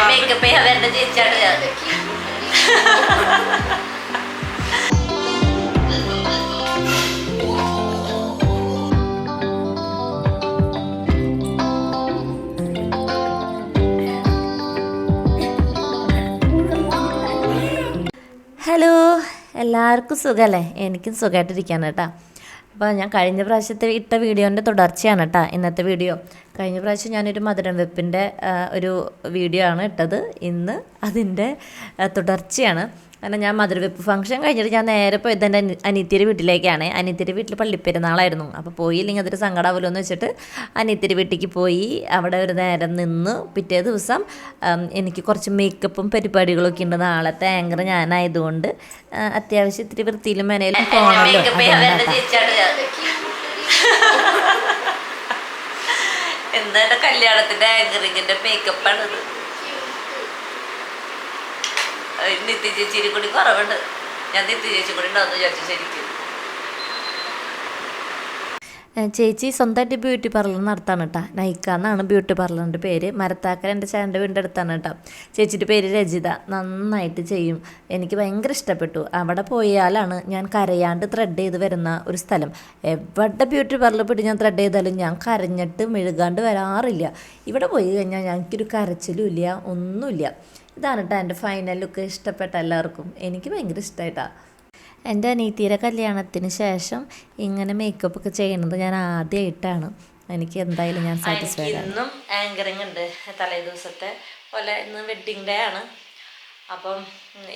Makeup ചെയ്യാൻ വേണ്ട ചേച്ചിയാണ് ഞാൻ. ഹലോ, എല്ലാവർക്കും സുഖമല്ലേ? എനിക്കും സുഖമായിട്ടിരിക്കുകയാണ് കേട്ടോ. അപ്പോൾ ഞാൻ കഴിഞ്ഞ പ്രാവശ്യത്തെ ഇട്ട വീഡിയോൻ്റെ തുടർച്ചയാണ് കേട്ടോ ഇന്നത്തെ വീഡിയോ. കഴിഞ്ഞ പ്രാവശ്യം ഞാനൊരു മധുരം വെപ്പിൻ്റെ ഒരു വീഡിയോ ആണ് ഇട്ടത്. ഇന്ന് അതിൻ്റെ തുടർച്ചയാണ്. കാരണം ഞാൻ മധുരവെപ്പ് ഫംഗ്ഷൻ കഴിഞ്ഞിട്ട് ഞാൻ നേരെ പോയത് എൻ്റെ അനിയത്തിയുടെ വീട്ടിലേക്കാണ്. അനിയത്തിയുടെ വീട്ടിൽ പള്ളിപ്പെരുന്നാളായിരുന്നു. അപ്പോൾ പോയില്ലെങ്കിൽ അതൊരു സങ്കടമാവുമല്ലോ എന്ന് വെച്ചിട്ട് അനിയത്തിയുടെ വീട്ടിലേക്ക് പോയി. അവിടെ ഒരു നേരം നിന്ന് പിറ്റേ ദിവസം എനിക്ക് കുറച്ച് മേക്കപ്പും പരിപാടികളൊക്കെ ഉണ്ട്. നാളത്തെ ആങ്കർ ഞാനായതുകൊണ്ട് അത്യാവശ്യം ഇത്തിരി വൃത്തിയിലും മെനയിലും പോകണമല്ലോ. എന്താ കല്യാണത്തിൻ്റെ ആങ്കറിങ്ങിൻ്റെ മേക്കപ്പാണിത്. നിത്യ ചേച്ചിരി കൂടി കുറവുണ്ട്. ഞാൻ നിത്യ ചേച്ചി കൂടി ഉണ്ടാവുന്ന വിചാരിച്ചു. ശരിക്കും ചേച്ചി സ്വന്തമായിട്ട് ബ്യൂട്ടി പാർലർ നടത്താണ് കേട്ടോ. നൈക്ക എന്നാണ് ബ്യൂട്ടി പാർലറിൻ്റെ പേര്. മരത്താക്കര എൻ്റെ ചേട്ടൻ്റെ വീടിൻ്റെ അടുത്താണ് കേട്ടോ. ചേച്ചിയുടെ പേര് രജിത. നന്നായിട്ട് ചെയ്യും. എനിക്ക് ഭയങ്കര ഇഷ്ടപ്പെട്ടു. അവിടെ പോയാലാണ് ഞാൻ കരയാണ്ട് ത്രെഡ് ചെയ്ത് വരുന്ന ഒരു സ്ഥലം. എവിടെ ബ്യൂട്ടി പാർലർ പോയിട്ട് ഞാൻ ത്രെഡ് ചെയ്താലും ഞാൻ കരഞ്ഞിട്ട് മെഴുകാണ്ട് വരാറില്ല. ഇവിടെ പോയി കഴിഞ്ഞാൽ ഞങ്ങൾക്കൊരു കരച്ചിലും ഇല്ല, ഒന്നുമില്ല. ഇതാണ് കേട്ടോ എൻ്റെ ഫൈനൽ ലുക്ക്. ഇഷ്ടപ്പെട്ട എല്ലാവർക്കും. എനിക്ക് ഭയങ്കര ഇഷ്ടമായിട്ടാണ്. എൻ്റെ അനിയത്തിയുടെ കല്യാണത്തിന് ശേഷം ഇങ്ങനെ മേക്കപ്പ് ഒക്കെ ചെയ്യുന്നത് ഞാൻ ആദ്യമായിട്ടാണ്. എനിക്ക് എന്തായാലും ഞാൻ സാറ്റിസ്ഫൈഡ് ആണ്. ഇന്നും ആങ്കറിങ് ഉണ്ട്. തലേ ദിവസത്തെ പോലെ ഇന്ന് വെഡ്ഡിങ് ഡേ ആണ്. അപ്പം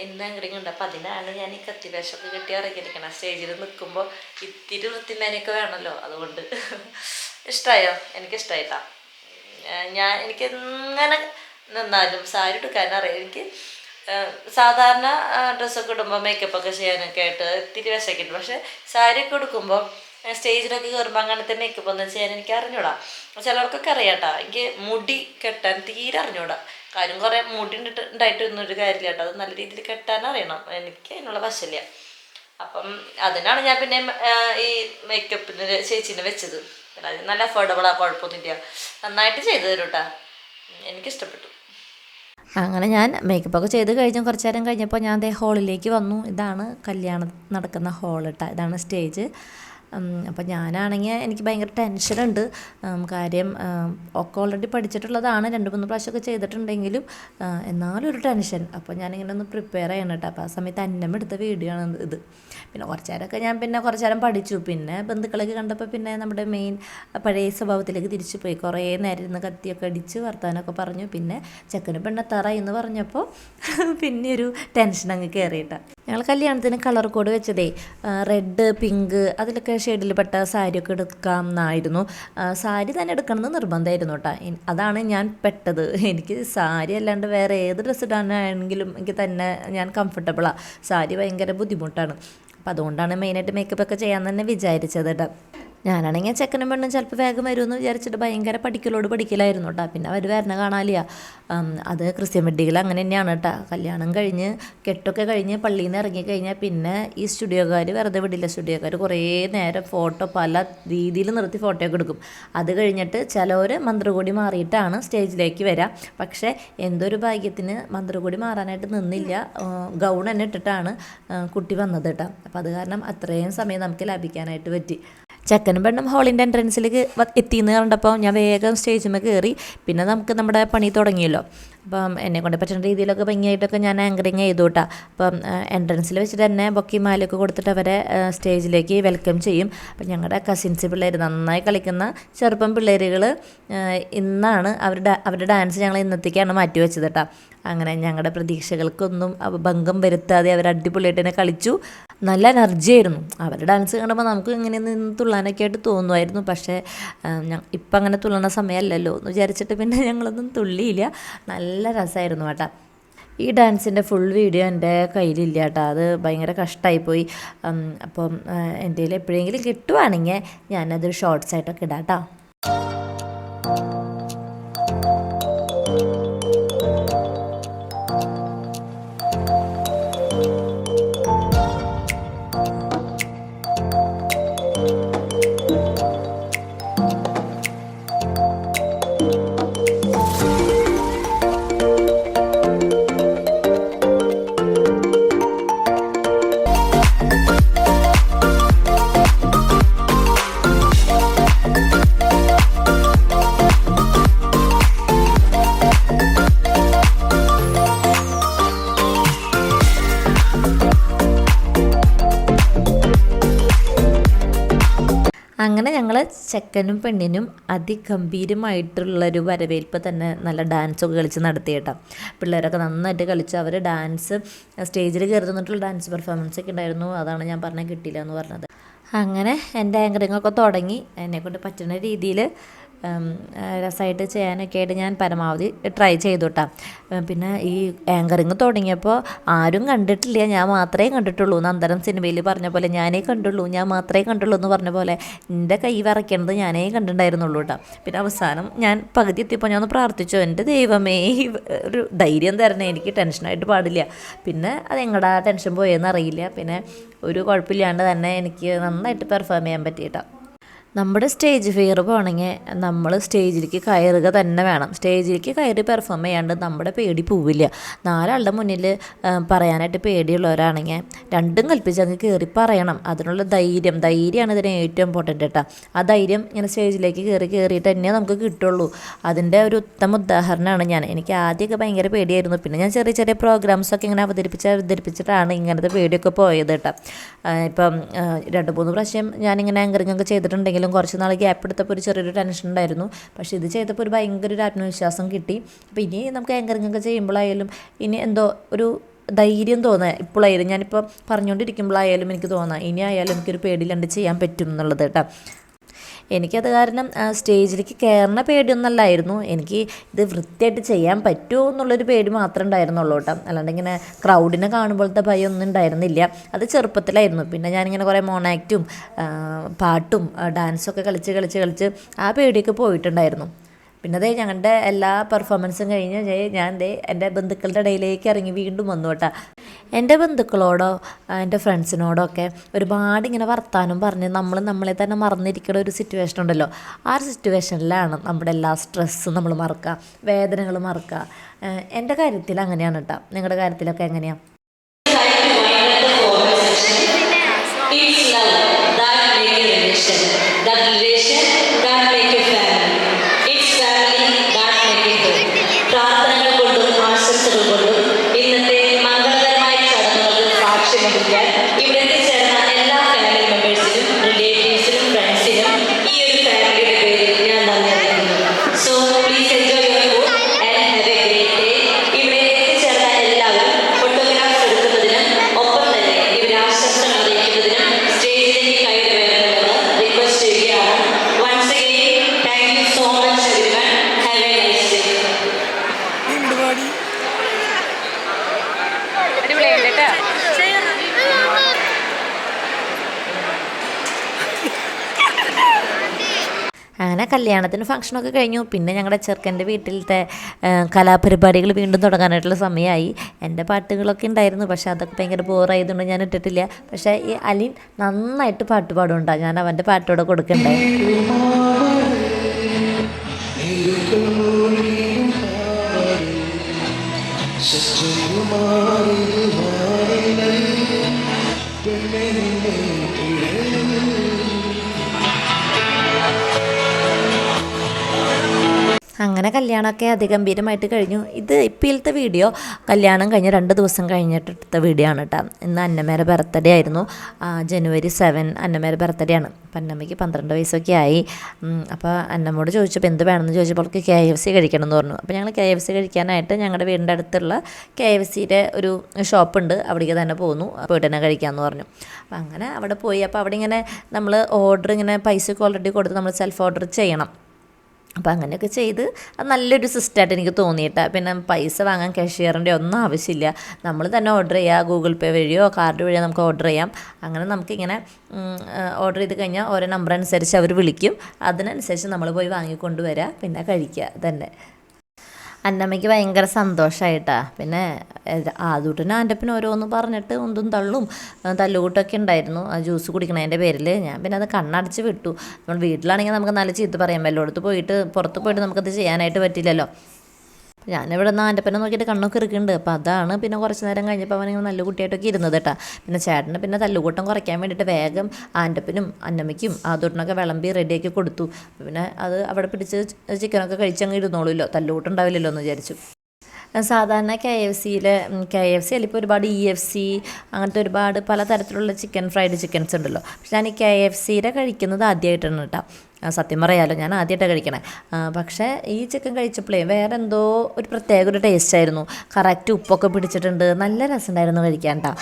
ഇന്ന് ആങ്കറിങ് ഉണ്ട്. അപ്പം അതിനാണ് ഞാൻ ഈ കത്തിവേഷമൊക്കെ കെട്ടി ഇറങ്ങിയിരിക്കണം. സ്റ്റേജിൽ നിൽക്കുമ്പോൾ ഇത്തിരി വൃത്തിമേനൊക്കെ വേണമല്ലോ. അതുകൊണ്ട് ഇഷ്ടമായോ? എനിക്കിഷ്ടമായിട്ടാണ്. എനിക്ക് എങ്ങനെ നിന്നാലും സാരി എടുക്കാനറിയാം. എനിക്ക് സാധാരണ ഡ്രസ്സൊക്കെ ഇടുമ്പോൾ മേക്കപ്പൊക്കെ ചെയ്യാനൊക്കെ ആയിട്ട് ഇത്തിരി വിശക്കുണ്ട്. പക്ഷേ സാരിയൊക്കെ എടുക്കുമ്പോൾ സ്റ്റേജിലൊക്കെ കയറുമ്പോൾ അങ്ങനത്തെ മേക്കപ്പ് ഒന്നും ചെയ്യാൻ എനിക്ക് അറിഞ്ഞൂടാ. ചിലർക്കൊക്കെ അറിയാട്ടോ. എനിക്ക് മുടി കെട്ടാൻ തീരെ അറിഞ്ഞൂടാ. കാര്യം കുറേ മുടി ഉണ്ടായിട്ടൊന്നും ഒരു കാര്യമില്ല കേട്ടോ. അത് നല്ല രീതിയിൽ കെട്ടാൻ അറിയണം. എനിക്ക് അതിനുള്ള വശമില്ല. അപ്പം അതിനാണ് ഞാൻ പിന്നെ ഈ മേക്കപ്പിന് ചേച്ചീനെ വെച്ചത്. നല്ല അഫോർഡബിളാണ്, കുഴപ്പമൊന്നുമില്ല. നന്നായിട്ട് ചെയ്തു തരും കേട്ടോ. എനിക്കിഷ്ടപ്പെട്ടു. അങ്ങനെ ഞാൻ മേക്കപ്പൊക്കെ ചെയ്ത് കഴിഞ്ഞ് കുറച്ച് നേരം കഴിഞ്ഞപ്പോൾ ഞാൻ അതേ ഹാളിലേക്ക് വന്നു. ഇതാണ് കല്യാണം നടക്കുന്ന ഹാൾ കേട്ടോ. ഇതാണ് സ്റ്റേജ്. അപ്പോൾ ഞാനാണെങ്കിൽ എനിക്ക് ഭയങ്കര ടെൻഷനുണ്ട്. കാര്യം ഒക്കെ ഓൾറെഡി പഠിച്ചിട്ടുള്ളതാണ്. 2-3 പ്രാവശ്യമൊക്കെ ചെയ്തിട്ടുണ്ടെങ്കിലും എന്നാലും ഒരു ടെൻഷൻ. അപ്പോൾ ഞാനിങ്ങനെ ഒന്ന് പ്രിപ്പയർ ചെയ്യണം കേട്ടോ. അപ്പോൾ ആ സമയത്ത് അന്നം എടുത്ത വീഡിയോ ആണ് ഇത്. പിന്നെ കുറച്ച് നേരം പഠിച്ചു. പിന്നെ ബന്ധുക്കളൊക്കെ കണ്ടപ്പോൾ പിന്നെ നമ്മുടെ മെയിൻ പഴയ സ്വഭാവത്തിലേക്ക് തിരിച്ചു പോയി. കുറേ നേരം ഇരുന്ന് കത്തിയൊക്കെ അടിച്ച് വർത്താനമൊക്കെ പറഞ്ഞു. പിന്നെ ചെക്കന് പെണ്ണെത്താറായി എന്ന് പറഞ്ഞപ്പോൾ പിന്നെ ഒരു ടെൻഷൻ അങ്ങ് കയറിയിട്ടാണ്. ഞങ്ങൾ കല്യാണത്തിന് കളർ കോഡ് വെച്ചതേ റെഡ്, പിങ്ക് അതിലൊക്കെ ഷെയ്ഡിൽ പെട്ട സാരിയൊക്കെ എടുക്കാം എന്നായിരുന്നു. സാരി തന്നെ എടുക്കണമെന്ന് നിർബന്ധമായിരുന്നു കേട്ടോ. അതാണ് ഞാൻ പെട്ടത്. എനിക്ക് സാരി അല്ലാണ്ട് വേറെ ഏത് ഡ്രസ്സ് ഇടാനാണെങ്കിലും എനിക്ക് തന്നെ ഞാൻ കംഫർട്ടബിളാണ്. സാരി ഭയങ്കര ബുദ്ധിമുട്ടാണ്. അപ്പോൾ അതുകൊണ്ടാണ് മെയിനായിട്ട് മേക്കപ്പൊക്കെ ചെയ്യാൻ തന്നെ വിചാരിച്ചത് കേട്ടോ. ഞാനാണെങ്കിൽ ചെക്കനും പെണ്ണും ചിലപ്പോൾ വേഗം വരുമെന്ന് വിചാരിച്ചിട്ട് ഭയങ്കര പഠിക്കലായിരുന്നു കേട്ടോ. പിന്നെ അവർ വരണ കാണാലില്ല. അത് ക്രിസ്ത്യൻ വെഡ്ഡിങ്ങിൽ അങ്ങനെ തന്നെയാണ് കേട്ടോ. കല്യാണം കഴിഞ്ഞ് കെട്ടൊക്കെ കഴിഞ്ഞ് പള്ളിയിൽ നിന്ന് ഇറങ്ങിക്കഴിഞ്ഞാൽ പിന്നെ ഈ സ്റ്റുഡിയോക്കാർ വെറുതെ വിടില്ല. സ്റ്റുഡിയോക്കാർ കുറേ നേരം ഫോട്ടോ പല രീതിയിൽ നിർത്തി ഫോട്ടോയൊക്കെ എടുക്കും. അത് കഴിഞ്ഞിട്ട് ചിലവർ മന്ത്രകോടി മാറിയിട്ടാണ് സ്റ്റേജിലേക്ക് വരിക. പക്ഷേ എന്തൊരു ഭാഗ്യത്തിന് മന്ത്രകോടി മാറാനായിട്ട് നിന്നില്ല. ഗൗൺ തന്നെ ഇട്ടിട്ടാണ് കുട്ടി വന്നത് കേട്ടോ. അപ്പോൾ അത് കാരണം അത്രയും സമയം നമുക്ക് ലാഭിക്കാനായിട്ട് പറ്റി. ചെക്കനും പെണ്ണും ഹോളിൻ്റെ എൻട്രൻസിലേക്ക് എത്തിയെന്ന് കണ്ടപ്പോൾ ഞാൻ വേഗം സ്റ്റേജിൽ കയറി. പിന്നെ നമുക്ക് നമ്മുടെ പണി തുടങ്ങിയല്ലോ. അപ്പം എന്നെക്കൊണ്ട് പറ്റുന്ന രീതിയിലൊക്കെ ഭംഗിയായിട്ടൊക്കെ ഞാൻ ആങ്കറിങ് ചെയ്തു കേട്ടോ. അപ്പം എൻട്രൻസിൽ വെച്ചിട്ട് തന്നെ ബൊക്കിമാലൊക്കെ കൊടുത്തിട്ട് അവരെ സ്റ്റേജിലേക്ക് വെൽക്കം ചെയ്യും. അപ്പം ഞങ്ങളുടെ കസിൻസ് പിള്ളേർ, നന്നായി കളിക്കുന്ന ചെറുപ്പം പിള്ളേരുകൾ ഇന്നാണ് അവരുടെ ഡാൻസ് ഞങ്ങൾ ഇന്നത്തേക്കാണ് മാറ്റി വെച്ചത് കേട്ടോ. അങ്ങനെ ഞങ്ങളുടെ പ്രതീക്ഷകൾക്കൊന്നും ഭംഗം വരുത്താതെ അവർ അടിപൊളിയായിട്ട് തന്നെ കളിച്ചു. നല്ല എനർജി ആയിരുന്നു. അവരുടെ ഡാൻസ് കാണുമ്പോൾ നമുക്ക് ഇങ്ങനെ നിന്ന് തുള്ളാനൊക്കെ ആയിട്ട് തോന്നുമായിരുന്നു. പക്ഷേ ഇപ്പം അങ്ങനെ തുള്ളണ സമയമല്ലല്ലോ എന്ന് വിചാരിച്ചിട്ട് പിന്നെ ഞങ്ങളൊന്നും തുള്ളിയില്ല. നല്ല രസമായിരുന്നു കേട്ടോ. ഈ ഡാൻസിൻ്റെ ഫുൾ വീഡിയോ എൻ്റെ കയ്യിലില്ല കേട്ടോ. അത് ഭയങ്കര കഷ്ടമായിപ്പോയി. അപ്പം എൻ്റെ കയ്യിൽ എപ്പോഴെങ്കിലും കിട്ടുവാണെങ്കിൽ ഞാനതൊരു ഷോർട്സ് ആയിട്ടൊക്കെ ഇടാം കേട്ടോ. അങ്ങനെ ഞങ്ങൾ ചെക്കനും പെണ്ണിനും അതിഗംഭീരമായിട്ടുള്ളൊരു വരവേൽപ്പ് തന്നെ നല്ല ഡാൻസൊക്കെ കളിച്ച് നടത്തി കേട്ടോ. പിള്ളേരൊക്കെ നന്നായിട്ട് കളിച്ചു. അവർ ഡാൻസ് സ്റ്റേജിൽ കയറി നിന്നിട്ടുള്ള ഡാൻസ് പെർഫോമൻസ് ഒക്കെ ഉണ്ടായിരുന്നു. അതാണ് ഞാൻ പറഞ്ഞത് കിട്ടിയില്ല എന്ന് പറഞ്ഞത്. അങ്ങനെ എൻ്റെ ആങ്കറിങ്ങൊക്കെ തുടങ്ങി. എന്നെക്കൊണ്ട് പറ്റുന്ന രീതിയിൽ രസമായിട്ട് ചെയ്യാനൊക്കെ ആയിട്ട് ഞാൻ പരമാവധി ട്രൈ ചെയ്തു കേട്ടോ. പിന്നെ ഈ ആങ്കറിങ് തുടങ്ങിയപ്പോൾ ആരും കണ്ടിട്ടില്ല, ഞാൻ മാത്രമേ കണ്ടിട്ടുള്ളൂ. നന്ദനം സിനിമയിൽ പറഞ്ഞ പോലെ ഞാനേ കണ്ടുള്ളൂ, ഞാൻ മാത്രമേ കണ്ടുള്ളൂ എന്ന് പറഞ്ഞ പോലെ എൻ്റെ കൈ വിറയ്ക്കണത് ഞാനേ കണ്ടിട്ടുണ്ടായിരുന്നുള്ളൂ കേട്ടോ. പിന്നെ അവസാനം ഞാൻ പകുതി എത്തിയപ്പോൾ ഞാൻ ഒന്ന് പ്രാർത്ഥിച്ചു, എൻ്റെ ദൈവമേ ഒരു ധൈര്യം തരണേ, എനിക്ക് ടെൻഷനായിട്ട് പാടില്ല. പിന്നെ അതെങ്ങടാ ടെൻഷൻ പോയെന്ന് അറിയില്ല. പിന്നെ ഒരു കുഴപ്പമില്ലാണ്ട് തന്നെ എനിക്ക് നന്നായിട്ട് പെർഫോം ചെയ്യാൻ പറ്റി കേട്ടോ. നമ്മുടെ സ്റ്റേജ് ഫിയർ പോകണമെങ്കിൽ നമ്മൾ സ്റ്റേജിലേക്ക് കയറുക തന്നെ വേണം. സ്റ്റേജിലേക്ക് കയറി പെർഫോം ചെയ്യാണ്ട് നമ്മുടെ പേടി പോവില്ല. നാലാളുടെ മുന്നിൽ പറയാനായിട്ട് പേടിയുള്ളവരാണെങ്കിൽ രണ്ടും കൽപ്പിച്ച് അങ്ങ് കയറി പറയണം. അതിനുള്ള ധൈര്യമാണ് ഇതിന് ഏറ്റവും ഇമ്പോർട്ടൻ്റ് കേട്ടോ. ആ ധൈര്യം ഇങ്ങനെ സ്റ്റേജിലേക്ക് കയറിയിട്ട് തന്നെ നമുക്ക് കിട്ടുള്ളൂ. അതിൻ്റെ ഒരു ഉത്തമ ഉദാഹരണമാണ് ഞാൻ. എനിക്ക് ആദ്യമൊക്കെ ഭയങ്കര പേടിയായിരുന്നു. പിന്നെ ഞാൻ ചെറിയ പ്രോഗ്രാംസൊക്കെ ഇങ്ങനെ അവതരിപ്പിച്ചിട്ടാണ് ഇങ്ങനത്തെ പേടിയൊക്കെ പോയത് കേട്ടോ. ഇപ്പം 2-3 പ്രാവശ്യം ഞാനിങ്ങനെ ആങ്കറിങ്ങൊക്കെ ചെയ്തിട്ടുണ്ടെങ്കിൽ കുറച്ച് നാൾ ഗ്യാപ്പ് എടുത്തപ്പോൾ ഒരു ചെറിയൊരു ടെൻഷൻ ഉണ്ടായിരുന്നു. പക്ഷേ ഇത് ചെയ്തപ്പോൾ ഒരു ഭയങ്കര ഒരു ആത്മവിശ്വാസം കിട്ടി. അപ്പോൾ ഇനി നമുക്ക് ആങ്കറിങ്ങൊക്കെ ചെയ്യുമ്പോഴായാലും ഇനി എന്തോ ഒരു ധൈര്യം തോന്നുക. ഇപ്പോഴായാലും ഞാനിപ്പോൾ പറഞ്ഞുകൊണ്ടിരിക്കുമ്പോഴായാലും എനിക്ക് തോന്നാം ഇനി ആയാലും എനിക്കൊരു പേടിയില്ലാണ്ട് ചെയ്യാൻ പറ്റും എന്നുള്ളത് കേട്ടോ. എനിക്കത് കാരണം സ്റ്റേജിലേക്ക് കയറുന്ന പേടിയൊന്നല്ലായിരുന്നു, എനിക്ക് ഇത് വൃത്തിയായിട്ട് ചെയ്യാൻ പറ്റുമോ എന്നുള്ളൊരു പേടി മാത്രമേ ഉണ്ടായിരുന്നുള്ളൂ കേട്ടോ. അല്ലാണ്ട് ഇങ്ങനെ ക്രൗഡിനെ കാണുമ്പോഴത്തെ ഭയമൊന്നും ഉണ്ടായിരുന്നില്ല. അത് ചെറുപ്പത്തിലായിരുന്നു. പിന്നെ ഞാനിങ്ങനെ കുറേ മോണാക്റ്റും പാട്ടും ഡാൻസൊക്കെ കളിച്ച് ആ പേടിയൊക്കെ പോയിട്ടുണ്ടായിരുന്നു. പിന്നെ അതേ ഞങ്ങളുടെ എല്ലാ പെർഫോമൻസും കഴിഞ്ഞ് ഞാൻ എൻ്റെ ബന്ധുക്കളുടെ ഇടയിലേക്ക് ഇറങ്ങി വീണ്ടും വന്നു കേട്ടോ. എൻ്റെ ബന്ധുക്കളോടോ എൻ്റെ ഫ്രണ്ട്സിനോടോ ഒക്കെ ഒരുപാട് ഇങ്ങനെ വർത്താനം പറഞ്ഞ് നമ്മളെ തന്നെ മറന്നിരിക്കുന്ന ഒരു സിറ്റുവേഷൻ ഉണ്ടല്ലോ. ആ ഒരു സിറ്റുവേഷനിലാണ് നമ്മുടെ എല്ലാ സ്ട്രെസ്സും നമ്മൾ മറക്കുക, വേദനകൾ മറക്കുക. എൻ്റെ കാര്യത്തിൽ അങ്ങനെയാണ് കേട്ടോ. നിങ്ങളുടെ കാര്യത്തിലൊക്കെ എങ്ങനെയാണ്? അങ്ങനെ കല്യാണത്തിന് ഫംഗ്ഷനൊക്കെ കഴിഞ്ഞു. പിന്നെ ഞങ്ങളുടെ ചെറുക്കൻ്റെ വീട്ടിലത്തെ കലാപരിപാടികൾ വീണ്ടും തുടങ്ങാനായിട്ടുള്ള സമയമായി. എൻ്റെ പാട്ടുകളൊക്കെ ഉണ്ടായിരുന്നു, പക്ഷേ അതൊക്കെ ഭയങ്കര ബോറായതുകൊണ്ട് ഞാൻ ഇട്ടിട്ടില്ല. പക്ഷേ ഈ അലിൻ നന്നായിട്ട് പാട്ട് പാടുണ്ടാകും. ഞാൻ അവൻ്റെ പാട്ടോടെ കൊടുക്കണ്ടേ. അങ്ങനെ കല്യാണമൊക്കെ അതിഗംഭീരമായിട്ട് കഴിഞ്ഞു. ഇത് ഇപ്പോഴത്തെ വീഡിയോ കല്യാണം കഴിഞ്ഞ 2 ദിവസം കഴിഞ്ഞിട്ടെടുത്ത വീഡിയോ ആണ് കേട്ടോ. ഇന്ന് അന്നമ്മേരെ ബർത്ത്ഡേ ആയിരുന്നു. January 7 അന്നമ്മേരെ ബർത്ത്ഡേ ആണ്. അപ്പം അന്നമ്മയ്ക്ക് 12 വയസ്സൊക്കെ ആയി. അപ്പോൾ അന്നമ്മോട് ചോദിച്ചപ്പോൾ എന്ത് വേണമെന്ന് ചോദിച്ചപ്പോൾ അവൾക്ക് KFC കഴിക്കണം എന്ന് പറഞ്ഞു. അപ്പോൾ ഞങ്ങൾ KFC കഴിക്കാനായിട്ട് ഞങ്ങളുടെ വീടിൻ്റെ അടുത്തുള്ള KFCയുടെ ഒരു ഷോപ്പുണ്ട്, അവിടേക്ക് തന്നെ പോന്നു. പോയിട്ട് തന്നെ കഴിക്കാമെന്ന് പറഞ്ഞു. അപ്പം അങ്ങനെ അവിടെ പോയി. അപ്പോൾ അവിടെ ഇങ്ങനെ നമ്മൾ ഓർഡർ ഇങ്ങനെ പൈസയൊക്കെ ഓൾറെഡി കൊടുത്ത് നമ്മൾ സെൽഫ് ഓർഡർ ചെയ്യണം. അപ്പോൾ അങ്ങനെയൊക്കെ ചെയ്ത് അത് നല്ലൊരു സിസ്റ്റമായിട്ട് എനിക്ക് തോന്നിയിട്ടാണ്. പിന്നെ പൈസ വാങ്ങാൻ കാഷ്യറിൻ്റെ ഒന്നും ആവശ്യമില്ല, നമ്മൾ തന്നെ ഓർഡർ ചെയ്യുക. ഗൂഗിൾ പേ വഴിയോ കാർഡ് വഴിയോ നമുക്ക് ഓർഡർ ചെയ്യാം. അങ്ങനെ നമുക്കിങ്ങനെ ഓർഡർ ചെയ്ത് കഴിഞ്ഞാൽ ഓരോ നമ്പർ അനുസരിച്ച് അവർ വിളിക്കും. അതിനനുസരിച്ച് നമ്മൾ പോയി വാങ്ങിക്കൊണ്ടുവരിക, പിന്നെ കഴിക്കുക തന്നെ. അന്നമ്മയ്ക്ക് ഭയങ്കര സന്തോഷമായിട്ടാ. പിന്നെ ആദൂട്ടിനും ആൻ്റപ്പനും ഓരോന്ന് പറഞ്ഞിട്ട് ഒന്നും തല്ലുകൂട്ടൊക്കെ ഉണ്ടായിരുന്നു ആ ജ്യൂസ് കുടിക്കണതിൻ്റെ പേരിൽ. ഞാൻ പിന്നെ അത് കണ്ണടച്ച് വിട്ടു. നമ്മൾ വീട്ടിലാണെങ്കിൽ നമുക്ക് നല്ല ചീത്ത പറയാം, വല്ലയിടത്ത് പോയിട്ട് പുറത്ത് പോയിട്ട് നമുക്കത് ചെയ്യാനായിട്ട് പറ്റില്ലല്ലോ. ഞാനിവിടെ നിന്ന് ആൻ്റപ്പനെ നോക്കിയിട്ട് കണ്ണൊക്കെ ഇറുക്കുന്നുണ്ട്. അപ്പോൾ അതാണ് പിന്നെ കുറച്ച് നേരം കഴിഞ്ഞപ്പോൾ അവനിങ്ങനെ നല്ല കുട്ടിയായിട്ടൊക്കെ ഇരുന്നത് കേട്ടോ. പിന്നെ ചേട്ടന് പിന്നെ തല്ലുകൂട്ടം കുറയ്ക്കാൻ വേണ്ടിയിട്ട് വേഗം ആൻ്റപ്പനും അന്നമ്മയ്ക്കും ആദൂട്ടിനൊക്കെ വിളമ്പി റെഡിയാക്കി കൊടുത്തു. പിന്നെ അത് അവിടെ പിടിച്ച് ചിക്കനൊക്കെ കഴിച്ചങ്ങ് ഇരുന്നോളൂല്ലോ, തല്ലുകൂട്ടം ഉണ്ടാവില്ലല്ലോ എന്ന് വിചാരിച്ചു. സാധാരണ KFC അതിലിപ്പോൾ ഒരുപാട് EFC അങ്ങനത്തെ ഒരുപാട് പലതരത്തിലുള്ള ഫ്രൈഡ് ചിക്കൻസ് ഉണ്ടല്ലോ. പക്ഷെ ഞാൻ ഈ KFCയുടെ കഴിക്കുന്നത് ആദ്യമായിട്ടാണ് കേട്ടോ. സത്യം പറയാമല്ലോ, ഞാൻ ആദ്യമായിട്ടാണ് കഴിക്കണേ. പക്ഷേ ഈ ചിക്കൻ കഴിച്ചപ്പോഴേ വേറെ എന്തോ ഒരു പ്രത്യേക ഒരു ടേസ്റ്റ് ആയിരുന്നു. കറക്റ്റ് ഉപ്പൊക്കെ പിടിച്ചിട്ടുണ്ട്, നല്ല രസമുണ്ടായിരുന്നു കഴിക്കാൻ കേട്ടോ.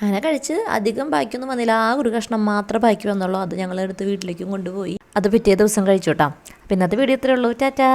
അങ്ങനെ കഴിച്ച് അധികം ബാക്കിയൊന്നും വന്നില്ല. ആ ഒരു കഷ്ണം മാത്രമേ ബാക്കി വന്നുള്ളൂ. അത് ഞങ്ങളെടുത്ത് വീട്ടിലേക്കും കൊണ്ടുപോയി. അത് പിറ്റേ ദിവസം കഴിച്ചു കേട്ടോ. പിന്നെ അത് വീഡിയോ ഇത്രയേ ഉള്ളൂ. ടാറ്റാ.